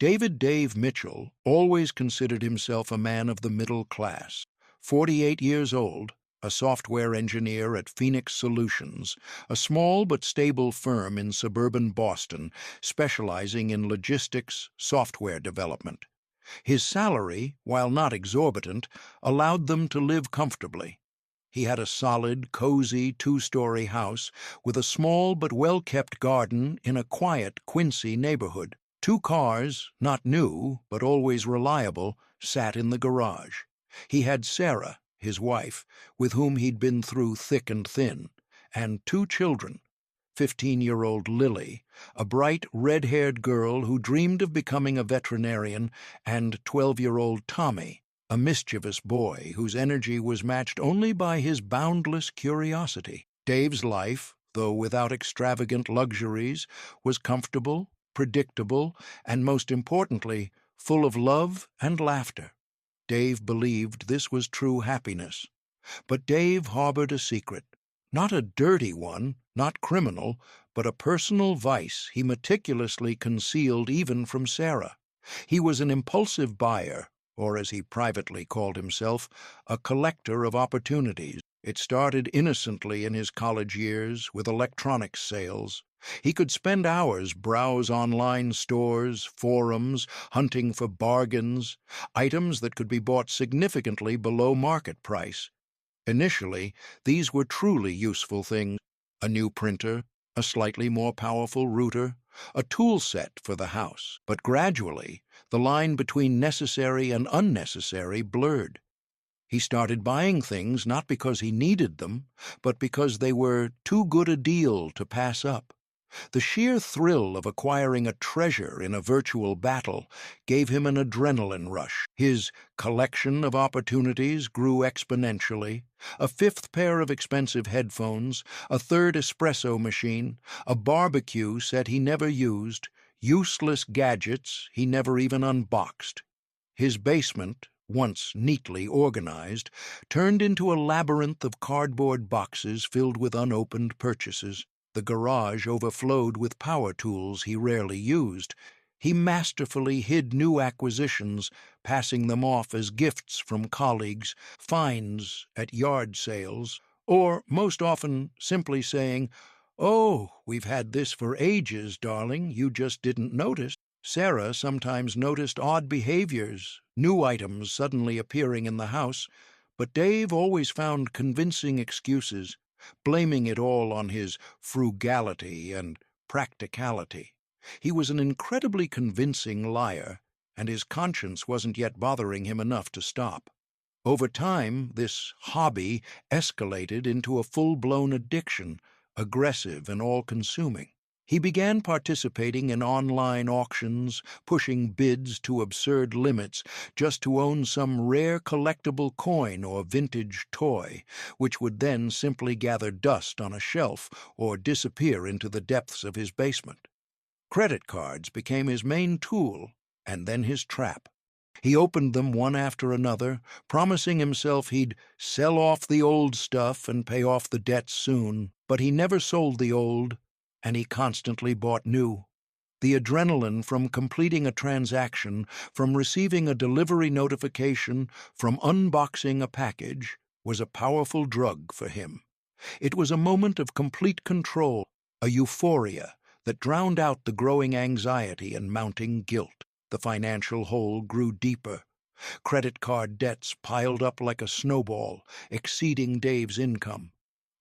Dave Mitchell always considered himself a man of the middle class. 48 years old, a software engineer at Phoenix Solutions, a small but stable firm in suburban Boston specializing in logistics software development. His salary, while not exorbitant, allowed them to live comfortably. He had a solid, cozy two-story house with a small but well-kept garden in a quiet Quincy neighborhood. Two cars, not new, but always reliable, sat in the garage. He had Sarah, his wife, with whom he'd been through thick and thin, and two children, 15-year-old Lily, a bright, red-haired girl who dreamed of becoming a veterinarian, and 12-year-old Tommy, a mischievous boy whose energy was matched only by his boundless curiosity. Dave's life, though without extravagant luxuries, was comfortable, predictable, and most importantly, full of love and laughter. Dave believed this was true happiness. But Dave harbored a secret. Not a dirty one, not criminal, but a personal vice he meticulously concealed even from Sarah. He was an impulsive buyer, or as he privately called himself, a collector of opportunities. It started innocently in his college years with electronics sales. He could spend hours browse online stores, forums, hunting for bargains, items that could be bought significantly below market price. Initially, these were truly useful things: a new printer, a slightly more powerful router, a tool set for the house. But gradually, the line between necessary and unnecessary blurred. He started buying things not because he needed them, but because they were too good a deal to pass up. The sheer thrill of acquiring a treasure in a virtual battle gave him an adrenaline rush. His collection of opportunities grew exponentially. A fifth pair of expensive headphones, a third espresso machine, a barbecue set he never used, useless gadgets he never even unboxed. His basement, once neatly organized, turned into a labyrinth of cardboard boxes filled with unopened purchases. The garage overflowed with power tools he rarely used. He masterfully hid new acquisitions, passing them off as gifts from colleagues, finds at yard sales, or, most often, simply saying, "Oh, we've had this for ages, darling, you just didn't notice." Sarah sometimes noticed odd behaviors, new items suddenly appearing in the house, but Dave always found convincing excuses, blaming it all on his frugality and practicality. He was an incredibly convincing liar, and his conscience wasn't yet bothering him enough to stop. Over time, this hobby escalated into a full-blown addiction, aggressive and all-consuming. He began participating in online auctions, pushing bids to absurd limits just to own some rare collectible coin or vintage toy, which would then simply gather dust on a shelf or disappear into the depths of his basement. Credit cards became his main tool, and then his trap. He opened them one after another, promising himself he'd sell off the old stuff and pay off the debts soon, but he never sold the old, and he constantly bought new. The adrenaline from completing a transaction, from receiving a delivery notification, from unboxing a package, was a powerful drug for him. It was a moment of complete control, a euphoria that drowned out the growing anxiety and mounting guilt. The financial hole grew deeper. Credit card debts piled up like a snowball, exceeding Dave's income.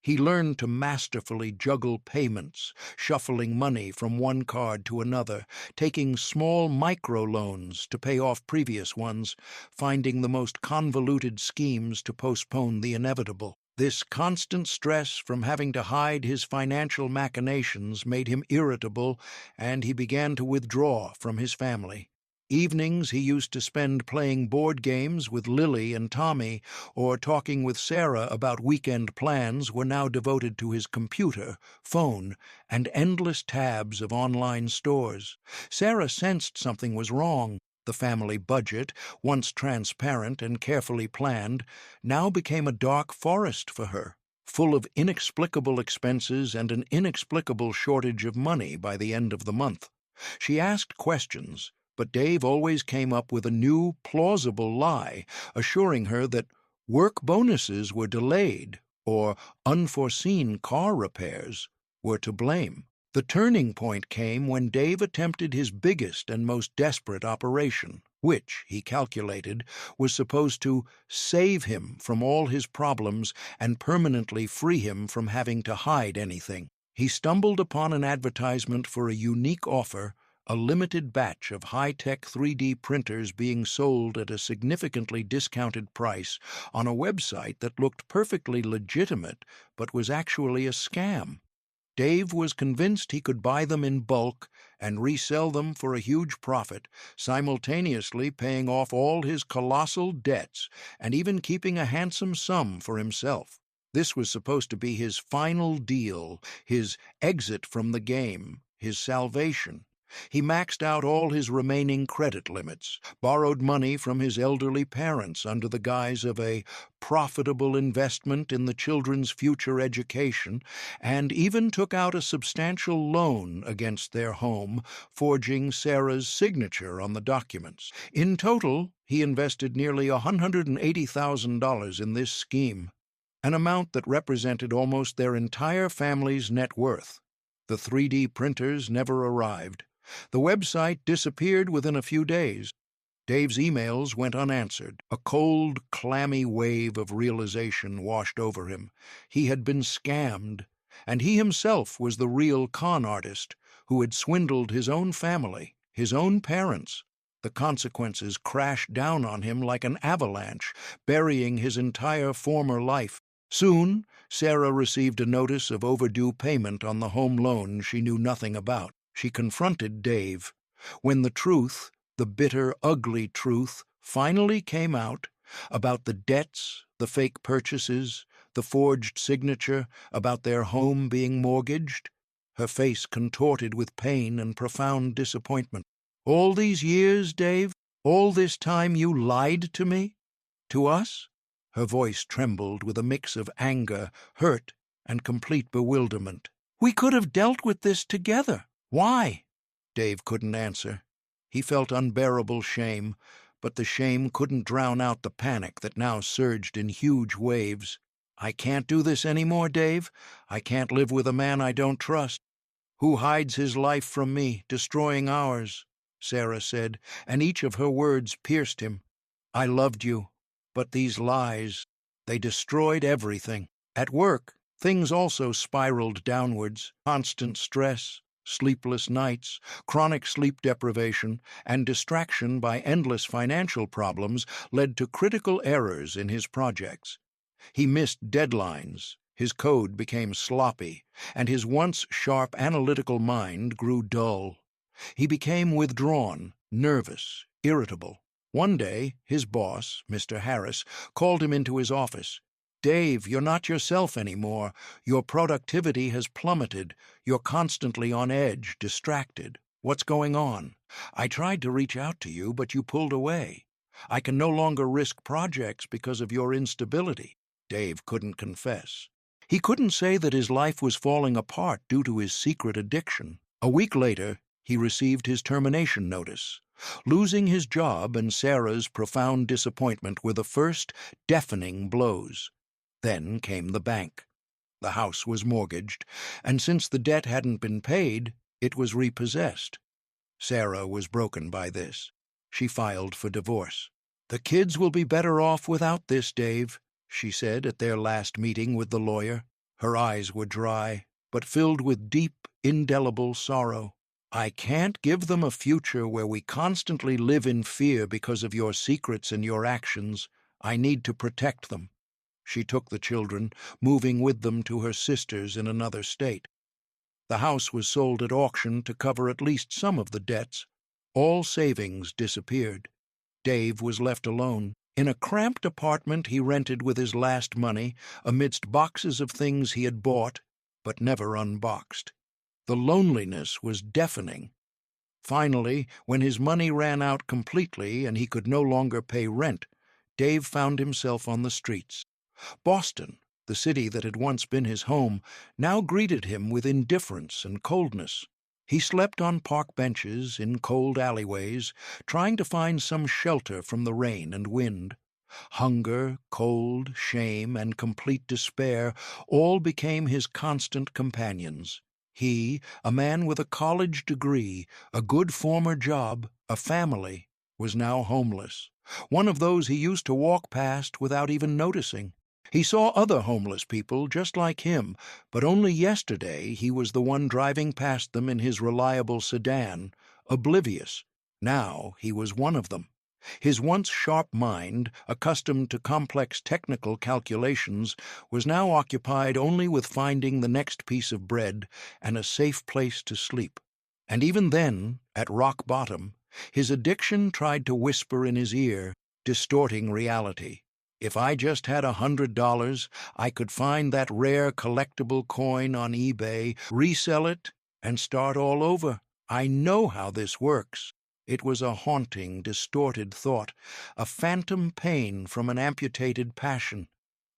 He learned to masterfully juggle payments, shuffling money from one card to another, taking small microloans to pay off previous ones, finding the most convoluted schemes to postpone the inevitable. This constant stress from having to hide his financial machinations made him irritable, and he began to withdraw from his family. Evenings he used to spend playing board games with Lily and Tommy, or talking with Sarah about weekend plans, were now devoted to his computer, phone, and endless tabs of online stores. Sarah sensed something was wrong. The family budget, once transparent and carefully planned, now became a dark forest for her, full of inexplicable expenses and an inexplicable shortage of money by the end of the month. She asked questions, But Dave always came up with a new, plausible lie, assuring her that work bonuses were delayed or unforeseen car repairs were to blame. The turning point came when Dave attempted his biggest and most desperate operation, which, he calculated, was supposed to save him from all his problems and permanently free him from having to hide anything. He stumbled upon an advertisement for a unique offer, a limited batch of high-tech 3D printers being sold at a significantly discounted price on a website that looked perfectly legitimate but was actually a scam. Dave was convinced he could buy them in bulk and resell them for a huge profit, simultaneously paying off all his colossal debts and even keeping a handsome sum for himself. This was supposed to be his final deal, his exit from the game, his salvation. He maxed out all his remaining credit limits, borrowed money from his elderly parents under the guise of a profitable investment in the children's future education, and even took out a substantial loan against their home, forging Sarah's signature on the documents. In total, he invested nearly $180,000 in this scheme, an amount that represented almost their entire family's net worth. The 3D printers never arrived. The website disappeared within a few days. Dave's emails went unanswered. A cold, clammy wave of realization washed over him. He had been scammed, and he himself was the real con artist who had swindled his own family, his own parents. The consequences crashed down on him like an avalanche, burying his entire former life. Soon, Sarah received a notice of overdue payment on the home loan she knew nothing about. She confronted Dave. When the truth, the bitter, ugly truth, finally came out about the debts, the fake purchases, the forged signature, about their home being mortgaged, her face contorted with pain and profound disappointment. "All these years, Dave? All this time you lied to me? To us?" Her voice trembled with a mix of anger, hurt, and complete bewilderment. "We could have dealt with this together. Why?" Dave couldn't answer. He felt unbearable shame, but the shame couldn't drown out the panic that now surged in huge waves. "I can't do this anymore, Dave. I can't live with a man I don't trust, who hides his life from me, destroying ours," Sarah said, and each of her words pierced him. "I loved you, but these lies, they destroyed everything." At work, things also spiraled downwards. Constant stress, sleepless nights, chronic sleep deprivation, and distraction by endless financial problems led to critical errors in his projects. He missed deadlines, his code became sloppy, and his once sharp analytical mind grew dull. He became withdrawn, nervous, irritable. One day, his boss, Mr. Harris, called him into his office. "Dave, you're not yourself anymore. Your productivity has plummeted. You're constantly on edge, distracted. What's going on? I tried to reach out to you, but you pulled away. I can no longer risk projects because of your instability." Dave couldn't confess. He couldn't say that his life was falling apart due to his secret addiction. A week later, he received his termination notice. Losing his job and Sarah's profound disappointment were the first deafening blows. Then came the bank. The house was mortgaged, and since the debt hadn't been paid, it was repossessed. Sarah was broken by this. She filed for divorce. "The kids will be better off without this, Dave," she said at their last meeting with the lawyer. Her eyes were dry, but filled with deep, indelible sorrow. "I can't give them a future where we constantly live in fear because of your secrets and your actions. I need to protect them." She took the children, moving with them to her sister's in another state. The house was sold at auction to cover at least some of the debts. All savings disappeared. Dave was left alone. In a cramped apartment he rented with his last money, amidst boxes of things he had bought, but never unboxed. The loneliness was deafening. Finally, when his money ran out completely and he could no longer pay rent, Dave found himself on the streets. Boston, the city that had once been his home, now greeted him with indifference and coldness. He slept on park benches in cold alleyways, trying to find some shelter from the rain and wind. Hunger, cold, shame, and complete despair all became his constant companions. He, a man with a college degree, a good former job, a family, was now homeless, one of those he used to walk past without even noticing. He saw other homeless people just like him, but only yesterday he was the one driving past them in his reliable sedan, oblivious. Now he was one of them. His once sharp mind, accustomed to complex technical calculations, was now occupied only with finding the next piece of bread and a safe place to sleep. And even then, at rock bottom, his addiction tried to whisper in his ear, distorting reality. If I just had $100, I could find that rare collectible coin on eBay, resell it, and start all over. I know how this works. It was a haunting, distorted thought, a phantom pain from an amputated passion.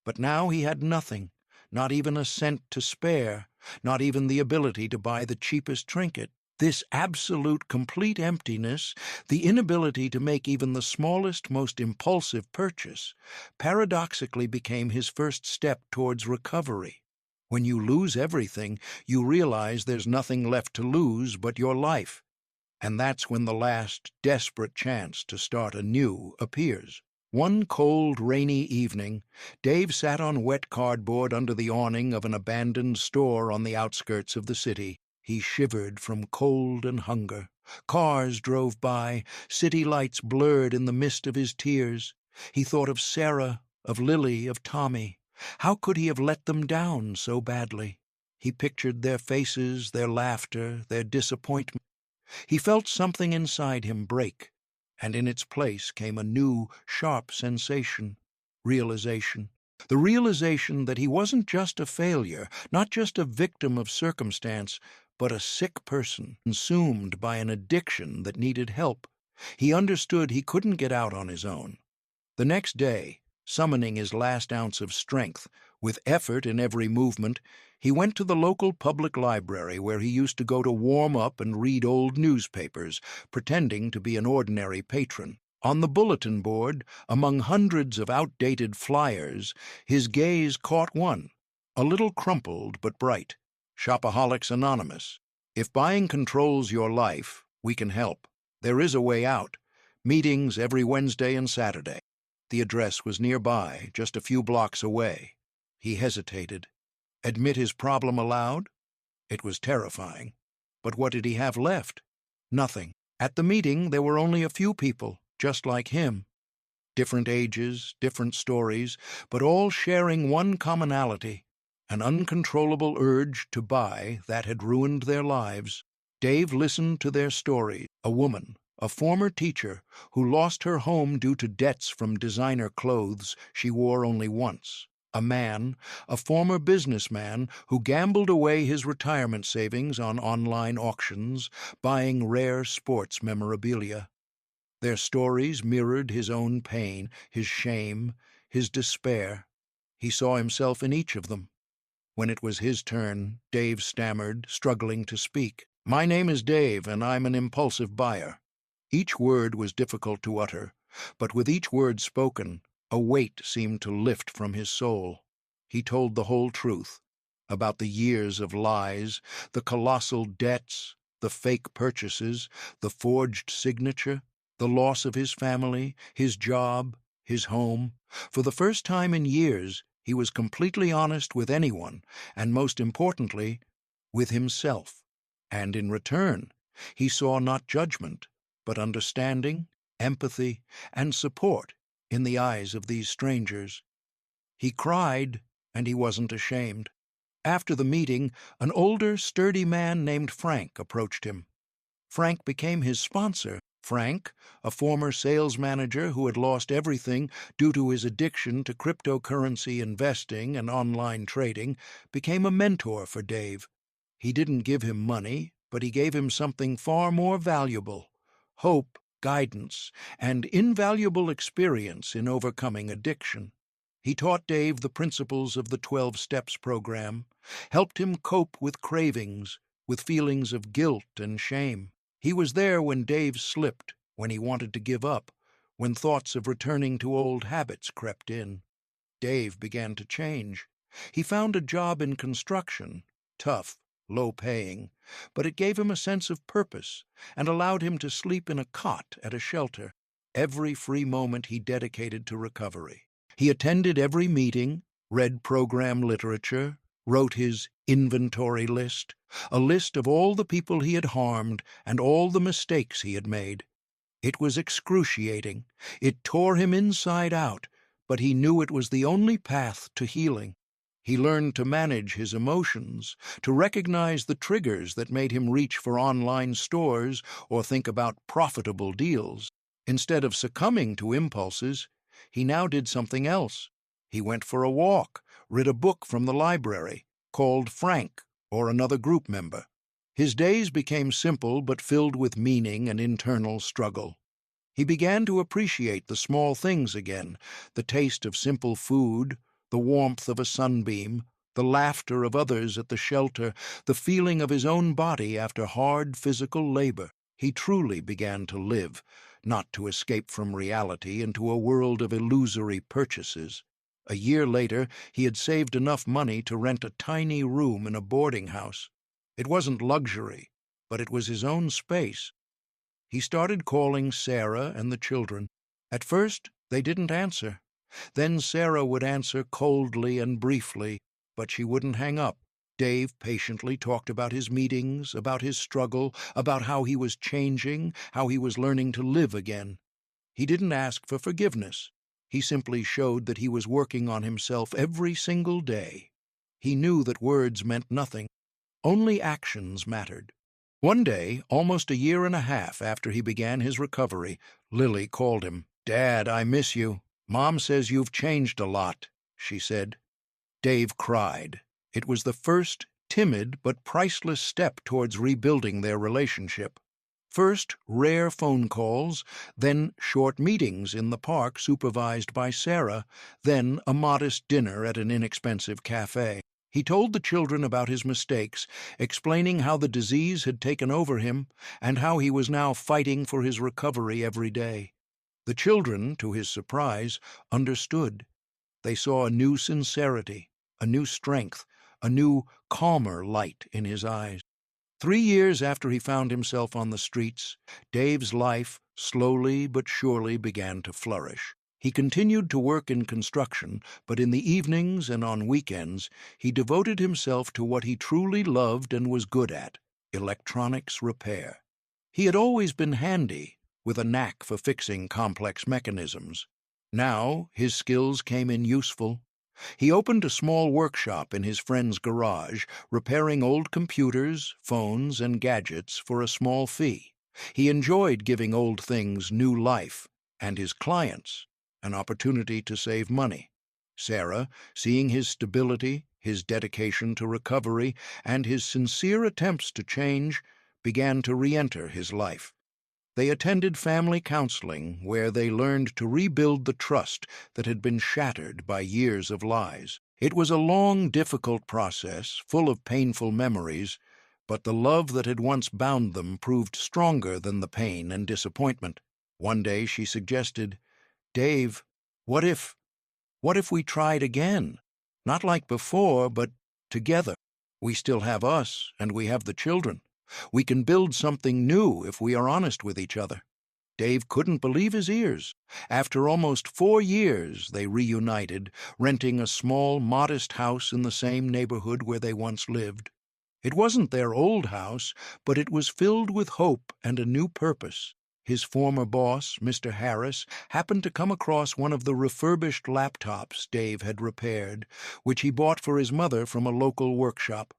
But now he had nothing, not even a cent to spare, not even the ability to buy the cheapest trinket. This absolute, complete emptiness, the inability to make even the smallest, most impulsive purchase, paradoxically became his first step towards recovery. When you lose everything, you realize there's nothing left to lose but your life. And that's when the last, desperate chance to start anew appears. One cold, rainy evening, Dave sat on wet cardboard under the awning of an abandoned store on the outskirts of the city. He shivered from cold and hunger. Cars drove by, city lights blurred in the mist of his tears. He thought of Sarah, of Lily, of Tommy. How could he have let them down so badly? He pictured their faces, their laughter, their disappointment. He felt something inside him break, and in its place came a new, sharp sensation, realization. The realization that he wasn't just a failure, not just a victim of circumstance, but a sick person, consumed by an addiction that needed help. He understood he couldn't get out on his own. The next day, summoning his last ounce of strength, with effort in every movement, he went to the local public library where he used to go to warm up and read old newspapers, pretending to be an ordinary patron. On the bulletin board, among hundreds of outdated flyers, his gaze caught one, a little crumpled but bright. Shopaholics Anonymous. If buying controls your life, we can help. There is a way out. Meetings every Wednesday and Saturday. The address was nearby, just a few blocks away. He hesitated. Admit his problem aloud? It was terrifying. But what did he have left? Nothing. At the meeting, there were only a few people, just like him. Different ages, different stories, but all sharing one commonality, an uncontrollable urge to buy that had ruined their lives. Dave listened to their stories. A woman, a former teacher, who lost her home due to debts from designer clothes she wore only once. A man, a former businessman, who gambled away his retirement savings on online auctions, buying rare sports memorabilia. Their stories mirrored his own pain, his shame, his despair. He saw himself in each of them. When it was his turn, Dave stammered, struggling to speak. "My name is Dave, and I'm an impulsive buyer." Each word was difficult to utter, but with each word spoken, a weight seemed to lift from his soul. He told the whole truth, about the years of lies, the colossal debts, the fake purchases, the forged signature, the loss of his family, his job, his home. For the first time in years, he was completely honest with anyone, and most importantly, with himself. And in return, he saw not judgment, but understanding, empathy, and support in the eyes of these strangers. He cried, and he wasn't ashamed. After the meeting, an older, sturdy man named Frank approached him. Frank became his sponsor. Frank, a former sales manager who had lost everything due to his addiction to cryptocurrency investing and online trading, became a mentor for Dave. He didn't give him money, but he gave him something far more valuable: hope, guidance, and invaluable experience in overcoming addiction. He taught Dave the principles of the 12 Steps program, helped him cope with cravings, with feelings of guilt and shame. He was there when Dave slipped, when he wanted to give up, when thoughts of returning to old habits crept in. Dave began to change. He found a job in construction, tough, low-paying, but it gave him a sense of purpose and allowed him to sleep in a cot at a shelter. Every free moment he dedicated to recovery. He attended every meeting, read program literature, wrote his inventory list, a list of all the people he had harmed and all the mistakes he had made. It was excruciating. It tore him inside out, but he knew it was the only path to healing. He learned to manage his emotions, to recognize the triggers that made him reach for online stores or think about profitable deals. Instead of succumbing to impulses, he now did something else. He went for a walk, read a book from the library, called Frank or another group member. His days became simple but filled with meaning and internal struggle. He began to appreciate the small things again, the taste of simple food, the warmth of a sunbeam, the laughter of others at the shelter, the feeling of his own body after hard physical labor. He truly began to live, not to escape from reality into a world of illusory purchases. A year later, he had saved enough money to rent a tiny room in a boarding house. It wasn't luxury, but it was his own space. He started calling Sarah and the children. At first, they didn't answer. Then Sarah would answer coldly and briefly, but she wouldn't hang up. Dave patiently talked about his meetings, about his struggle, about how he was changing, how he was learning to live again. He didn't ask for forgiveness. He simply showed that he was working on himself every single day. He knew that words meant nothing. Only actions mattered. One day, almost a year and a half after he began his recovery, Lily called him. "Dad, I miss you. Mom says you've changed a lot," she said. Dave cried. It was the first timid but priceless step towards rebuilding their relationship. First, rare phone calls, then short meetings in the park supervised by Sarah, then a modest dinner at an inexpensive cafe. He told the children about his mistakes, explaining how the disease had taken over him and how he was now fighting for his recovery every day. The children, to his surprise, understood. They saw a new sincerity, a new strength, a new, calmer light in his eyes. 3 years after he found himself on the streets, Dave's life, slowly but surely, began to flourish. He continued to work in construction, but in the evenings and on weekends, he devoted himself to what he truly loved and was good at: electronics repair. He had always been handy, with a knack for fixing complex mechanisms. Now his skills came in useful. He opened a small workshop in his friend's garage, repairing old computers, phones, and gadgets for a small fee. He enjoyed giving old things new life, and his clients an opportunity to save money. Sarah, seeing his stability, his dedication to recovery, and his sincere attempts to change, began to re-enter his life. They attended family counseling, where they learned to rebuild the trust that had been shattered by years of lies. It was a long, difficult process, full of painful memories, but the love that had once bound them proved stronger than the pain and disappointment. One day she suggested, "Dave, what if we tried again? Not like before, but together. We still have us, and we have the children. We can build something new if we are honest with each other." Dave couldn't believe his ears. After almost 4 years, they reunited, renting a small, modest house in the same neighborhood where they once lived. It wasn't their old house, but it was filled with hope and a new purpose. His former boss, Mr. Harris, happened to come across one of the refurbished laptops Dave had repaired, which he bought for his mother from a local workshop.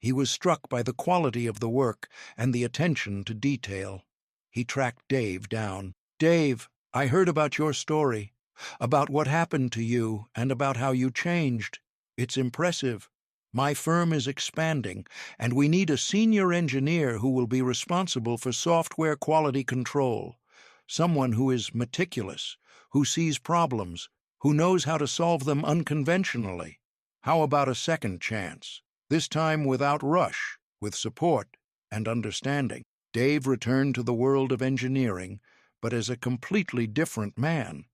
He was struck by the quality of the work and the attention to detail. He tracked Dave down. "Dave, I heard about your story, about what happened to you and about how you changed. It's impressive. My firm is expanding, and we need a senior engineer who will be responsible for software quality control. Someone who is meticulous, who sees problems, who knows how to solve them unconventionally. How about a second chance? This time without rush, with support and understanding. Dave returned to the world of engineering, but as a completely different man.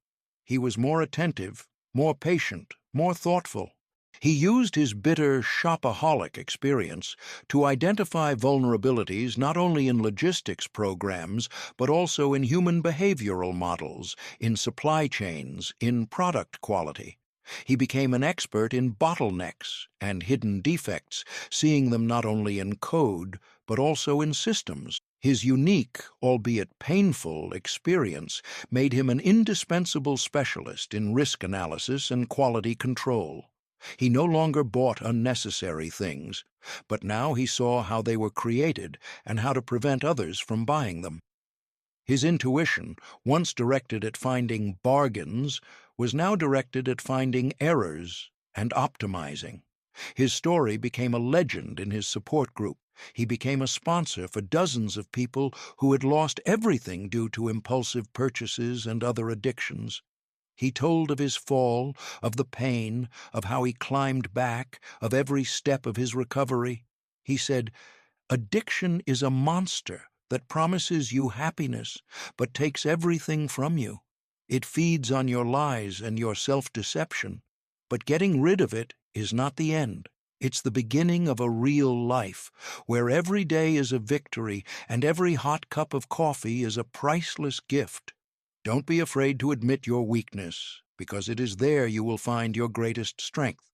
He was more attentive, more patient, more thoughtful. He used his bitter shopaholic experience to identify vulnerabilities not only in logistics programs, but also in human behavioral models, in supply chains, in product quality. He became an expert in bottlenecks and hidden defects, seeing them not only in code, but also in systems. His unique, albeit painful, experience made him an indispensable specialist in risk analysis and quality control. He no longer bought unnecessary things, but now he saw how they were created and how to prevent others from buying them. His intuition, once directed at finding bargains, was now directed at finding errors and optimizing. His story became a legend in his support group. He became a sponsor for dozens of people who had lost everything due to impulsive purchases and other addictions. He told of his fall, of the pain, of how he climbed back, of every step of his recovery. He said, "Addiction is a monster that promises you happiness, but takes everything from you. It feeds on your lies and your self-deception. But getting rid of it is not the end. It's the beginning of a real life, where every day is a victory and every hot cup of coffee is a priceless gift. Don't be afraid to admit your weakness, because it is there you will find your greatest strength."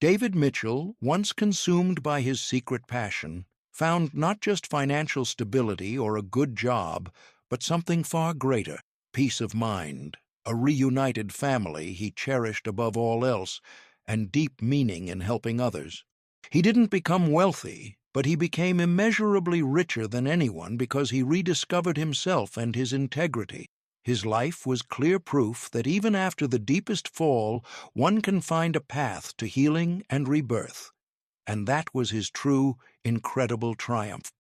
David Mitchell, once consumed by his secret passion, found not just financial stability or a good job, but something far greater: peace of mind, a reunited family he cherished above all else, and deep meaning in helping others. He didn't become wealthy, but he became immeasurably richer than anyone because he rediscovered himself and his integrity. His life was clear proof that even after the deepest fall, one can find a path to healing and rebirth. And that was his true, incredible triumph.